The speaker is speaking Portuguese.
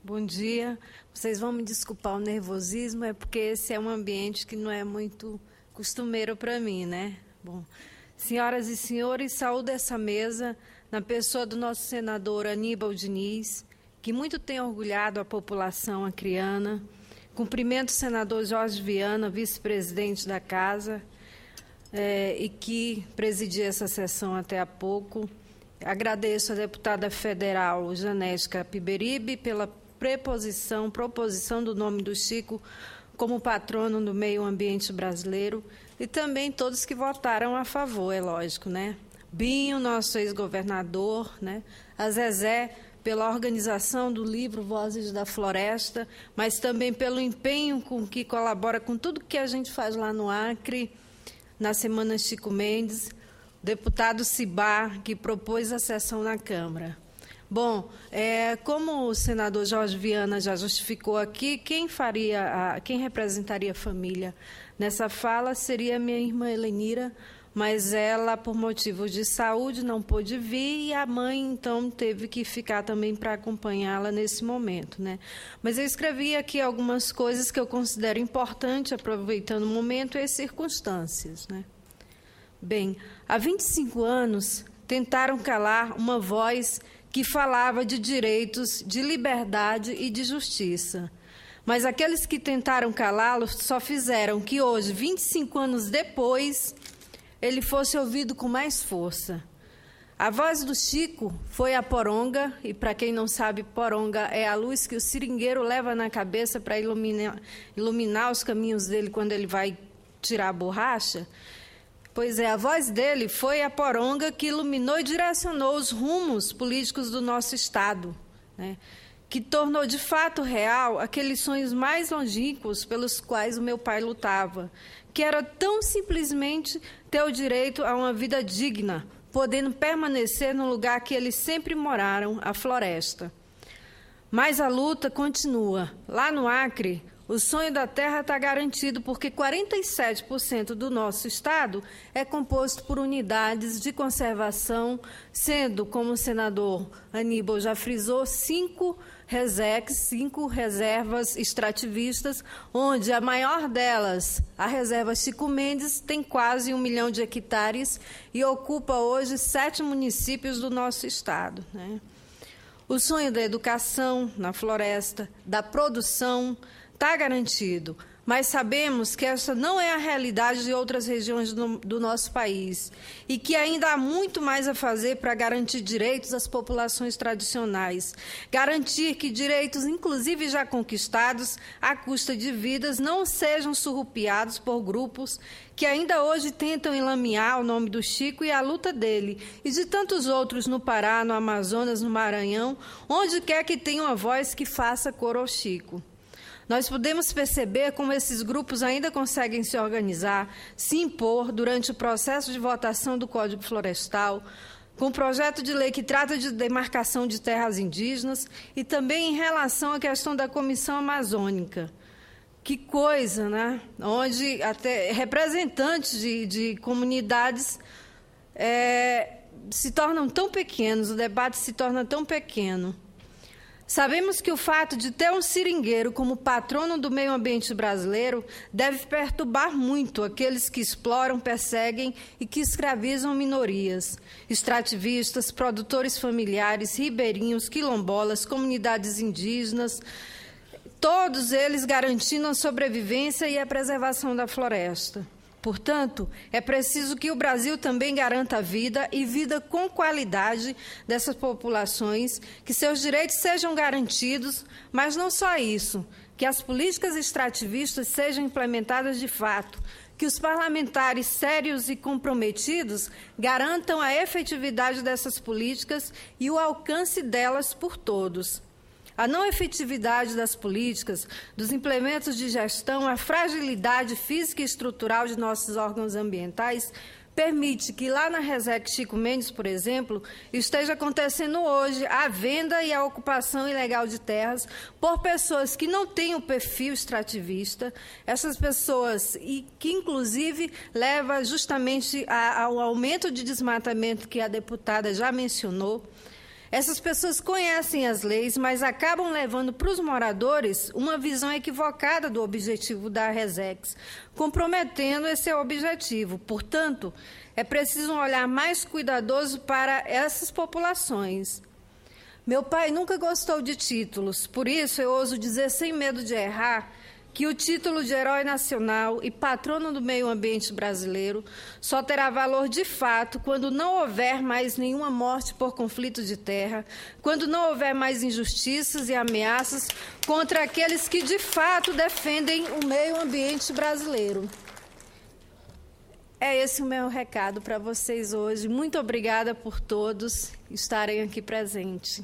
Bom dia. Vocês vão me desculpar o nervosismo, é porque esse é um ambiente que não é muito costumeiro para mim, né? Bom, senhoras e senhores, saúdo essa mesa na pessoa do nosso senador Aníbal Diniz, que muito tem orgulhado a população acreana. Cumprimento o senador Jorge Viana, vice-presidente da Casa, e que presidia essa sessão até há pouco. Agradeço à deputada federal Janete Capiberibe pela proposição do nome do Chico como patrono do meio ambiente brasileiro, e também todos que votaram a favor, é lógico, né? Binho, nosso ex-governador, né? A Zezé, pela organização do livro Vozes da Floresta, mas também pelo empenho com que colabora com tudo que a gente faz lá no Acre, na Semana Chico Mendes, deputado Cibá, que propôs a sessão na Câmara. Bom, como o senador Jorge Viana já justificou aqui, quem representaria a família nessa fala seria minha irmã Helenira, mas ela, por motivos de saúde, não pôde vir, e a mãe, então, teve que ficar também para acompanhá-la nesse momento, né? Mas eu escrevi aqui algumas coisas que eu considero importante, aproveitando o momento e as circunstâncias, né? Bem, há 25 anos, tentaram calar uma voz que falava de direitos, de liberdade e de justiça. Mas aqueles que tentaram calá-lo só fizeram que hoje, 25 anos depois, ele fosse ouvido com mais força. A voz do Chico foi a poronga, e para quem não sabe, poronga é a luz que o seringueiro leva na cabeça para iluminar os caminhos dele quando ele vai tirar a borracha. Pois a voz dele foi a poronga que iluminou e direcionou os rumos políticos do nosso Estado, né? Que tornou de fato real aqueles sonhos mais longínquos pelos quais o meu pai lutava, que era tão simplesmente ter o direito a uma vida digna, podendo permanecer no lugar que eles sempre moraram, a floresta. Mas a luta continua. Lá no Acre, o sonho da terra está garantido porque 47% do nosso estado é composto por unidades de conservação, sendo, como o senador Aníbal já frisou, 5 reservas extrativistas, onde a maior delas, a reserva Chico Mendes, tem quase 1 milhão de hectares e ocupa hoje 7 municípios do nosso estado, né? O sonho da educação na floresta, da produção, está garantido, mas sabemos que essa não é a realidade de outras regiões do nosso país e que ainda há muito mais a fazer para garantir direitos às populações tradicionais, garantir que direitos, inclusive já conquistados, à custa de vidas, não sejam surrupiados por grupos que ainda hoje tentam enlamear o nome do Chico e a luta dele, e de tantos outros no Pará, no Amazonas, no Maranhão, onde quer que tenha uma voz que faça cor ao Chico. Nós podemos perceber como esses grupos ainda conseguem se organizar, se impor durante o processo de votação do Código Florestal, com o projeto de lei que trata de demarcação de terras indígenas e também em relação à questão da Comissão Amazônica. Que coisa, né? Onde até representantes de comunidades se tornam tão pequenos, o debate se torna tão pequeno. Sabemos que o fato de ter um seringueiro como patrono do meio ambiente brasileiro deve perturbar muito aqueles que exploram, perseguem e que escravizam minorias, extrativistas, produtores familiares, ribeirinhos, quilombolas, comunidades indígenas, todos eles garantindo a sobrevivência e a preservação da floresta. Portanto, é preciso que o Brasil também garanta a vida e vida com qualidade dessas populações, que seus direitos sejam garantidos, mas não só isso, que as políticas extrativistas sejam implementadas de fato, que os parlamentares sérios e comprometidos garantam a efetividade dessas políticas e o alcance delas por todos. A não efetividade das políticas, dos implementos de gestão, a fragilidade física e estrutural de nossos órgãos ambientais permite que lá na Reserva Chico Mendes, por exemplo, esteja acontecendo hoje a venda e a ocupação ilegal de terras por pessoas que não têm o perfil extrativista, essas pessoas, e que inclusive leva justamente ao aumento de desmatamento que a deputada já mencionou. Essas pessoas conhecem as leis, mas acabam levando para os moradores uma visão equivocada do objetivo da Resex, comprometendo esse objetivo. Portanto, é preciso um olhar mais cuidadoso para essas populações. Meu pai nunca gostou de títulos, por isso eu ouso dizer sem medo de errar que o título de herói nacional e patrono do meio ambiente brasileiro só terá valor de fato quando não houver mais nenhuma morte por conflito de terra, quando não houver mais injustiças e ameaças contra aqueles que de fato defendem o meio ambiente brasileiro. É esse o meu recado para vocês hoje. Muito obrigada por todos estarem aqui presentes.